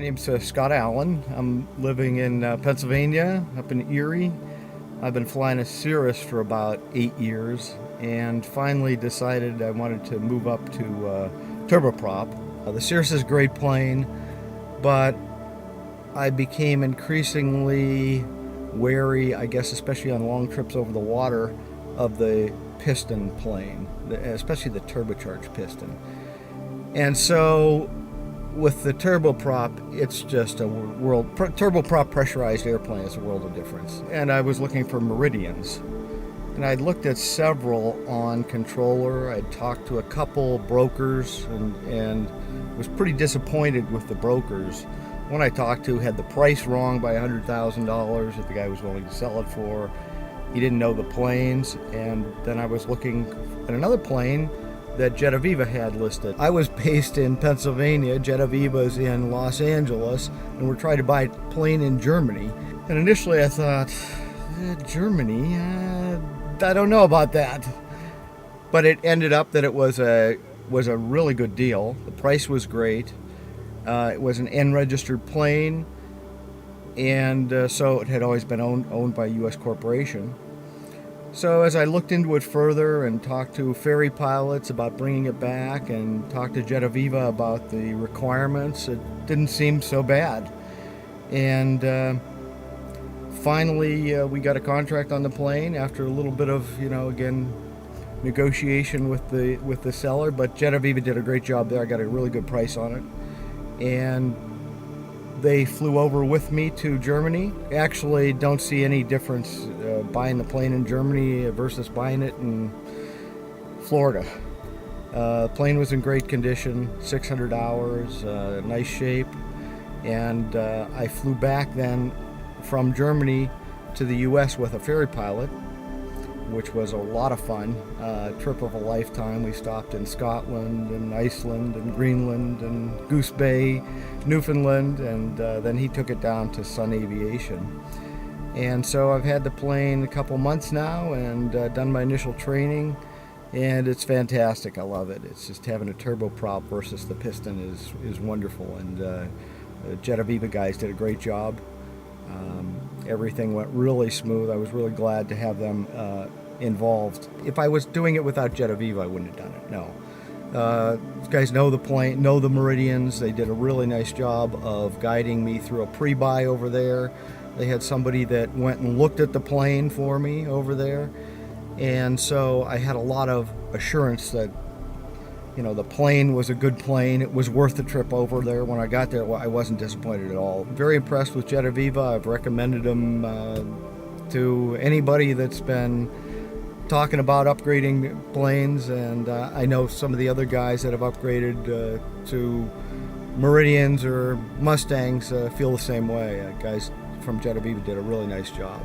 name's Scott Allen. I'm living in Pennsylvania, up in Erie. I've been flying a Cirrus for about 8 years and finally decided I wanted to move up to turboprop. The Cirrus is a great plane, but I became increasingly wary, I guess especially on long trips over the water, of the piston plane, especially the turbocharged piston. And so with the turboprop, it's just a world. Turboprop pressurized airplane is a world of difference. And I was looking for Meridians. And I'd looked at several on controller. I'd talked to a couple brokers and was pretty disappointed with the brokers. One I talked to had the price wrong by $100,000 that the guy was willing to sell it for. He didn't know the planes. And then I was looking at another plane that jetAVIVA had listed. I was based in Pennsylvania, jetAVIVA's in Los Angeles, and we're trying to buy a plane in Germany. And initially I thought, Germany, I don't know about that. But it ended up that it was a really good deal. The price was great. It was an N-registered plane, and so it had always been owned by a U.S. corporation. So as I looked into it further and talked to ferry pilots about bringing it back and talked to jetAVIVA about the requirements, it didn't seem so bad. And finally we got a contract on the plane after a little bit of, again, negotiation with the seller, but jetAVIVA did a great job there. I got a really good price on it. And they flew over with me to Germany. Actually, don't see any difference buying the plane in Germany versus buying it in Florida. The plane was in great condition, 600 hours, nice shape. And I flew back then from Germany to the U.S. with a ferry pilot, which was a lot of fun. Trip of a lifetime. We stopped in Scotland and Iceland and Greenland and Goose Bay, Newfoundland, and then he took it down to Sun Aviation. And so I've had the plane a couple months now and done my initial training, and it's fantastic. I love it. It's just having a turboprop versus the piston is wonderful, and the jetAVIVA guys did a great job. Everything went really smooth. I was really glad to have them involved. If I was doing it without jetAVIVA, I wouldn't have done it, no. These guys know the plane, know the Meridians. They did a really nice job of guiding me through a pre-buy over there. They had somebody that went and looked at the plane for me over there. And so I had a lot of assurance that the plane was a good plane. It was worth the trip over there. When I got there, I wasn't disappointed at all. Very impressed with jetAVIVA. I've recommended them to anybody that's been talking about upgrading planes, and I know some of the other guys that have upgraded to Meridians or Mustangs feel the same way. Guys from jetAVIVA did a really nice job.